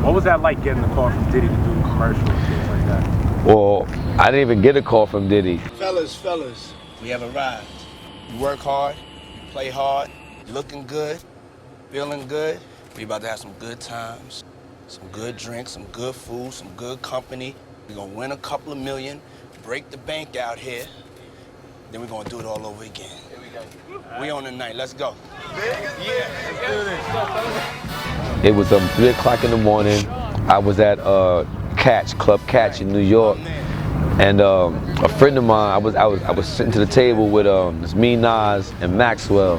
What was that like getting the call from Diddy to do a commercial and things like that? Well, I didn't even get a call from Diddy. Fellas, we have arrived. You work hard, you play hard, looking good, feeling good. We about to have some good times, some good drinks, some good food, some good company. We're gonna win a couple of million, break the bank out here, then we're gonna do it all over again. Here we go. We on the night, let's go. Yeah, let's do this. It was 3 o'clock in the morning. I was at Club Catch in New York. And a friend of mine, I was sitting to the table with this me, Nas and Maxwell,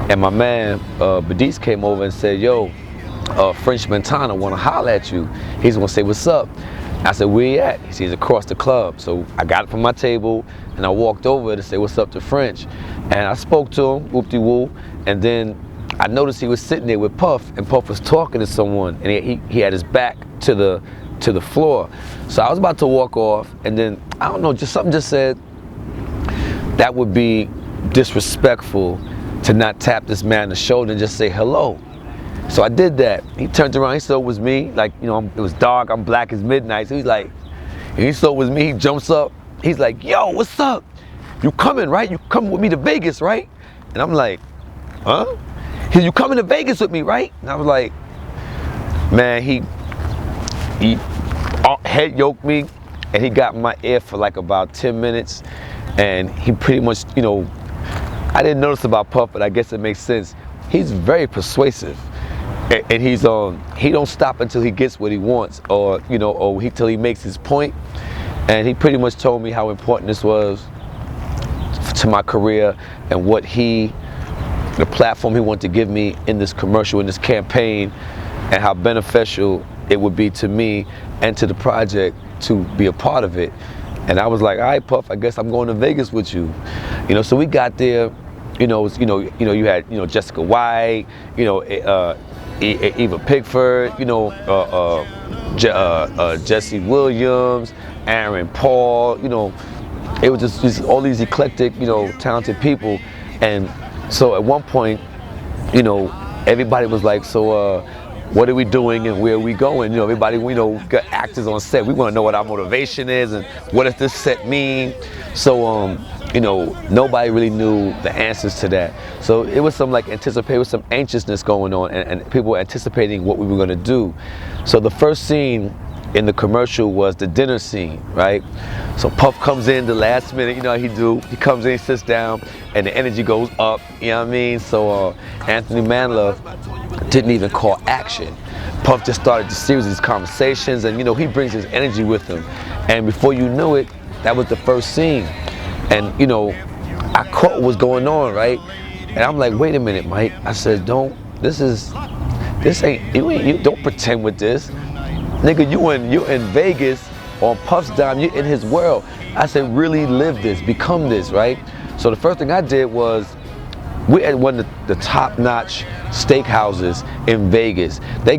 and my man Badis came over and said, "Yo, French Montana want to holler at you. He's gonna say what's up." I said, "Where you at?" He says, "Across the club." So I got it from my table and I walked over to say what's up to French, and I spoke to him, whoop-de-woo, and then I noticed he was sitting there with Puff, and Puff was talking to someone, and he had his back to the floor. So I was about to walk off, and then, I don't know, something just said that would be disrespectful to not tap this man on the shoulder and just say hello. So I did that. He turned around, he saw it was me, like, you know, it was dark, I'm black as midnight, so he's like, and he saw it was me, he jumps up, he's like, "Yo, what's up? You coming, right? You coming with me to Vegas, right?" And I'm like, "Huh?" He said, "You coming to Vegas with me, right?" And I was like, man, he head yoked me, and he got in my ear for like about 10 minutes, and he pretty much, you know, I didn't notice about Puff, but I guess it makes sense. He's very persuasive, and he don't stop until he gets what he wants, or you know, or till he makes his point. And he pretty much told me how important this was to my career and what the platform he wanted to give me in this commercial, in this campaign, and how beneficial it would be to me and to the project to be a part of it. And I was like, "All right, Puff, I guess I'm going to Vegas with you." You know, so we got there. You had Jessica White, you know, Eva Pickford, you know, Jesse Williams, Aaron Paul. You know, it was just all these eclectic, you know, talented people. And so at one point, you know, everybody was like, "So, what are we doing and where are we going?" You know, everybody, you know, got actors on set. We want to know what our motivation is and what does this set mean. So, you know, nobody really knew the answers to that. So it was some like anticipation, some anxiousness going on, and people were anticipating what we were going to do. So the first scene in the commercial was the dinner scene, right? So Puff comes in the last minute, you know how he do. He comes in, sits down, and the energy goes up, you know what I mean? So Anthony Mandler didn't even call action. Puff just started the series of these conversations, and you know, he brings his energy with him. And before you knew it, that was the first scene. And you know, I caught what was going on, right? And I'm like, "Wait a minute, Mike." I said, don't pretend with this. Nigga, you in Vegas on Puff's dime, you're in his world. I said, really live this, become this, right? So the first thing I did was, we're at one of the top-notch steakhouses in Vegas. They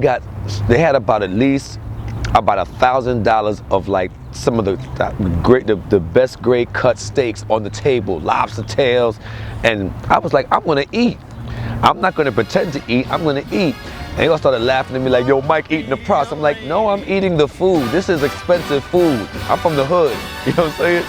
had about at least about $1,000 of like some of the best grade cut steaks on the table, lobster tails, and I was like, I'm gonna eat. I'm not gonna pretend to eat, I'm gonna eat. And they all started laughing at me like, "Yo, Mike eating the props." I'm like, "No, I'm eating the food. This is expensive food. I'm from the hood." You know what I'm saying?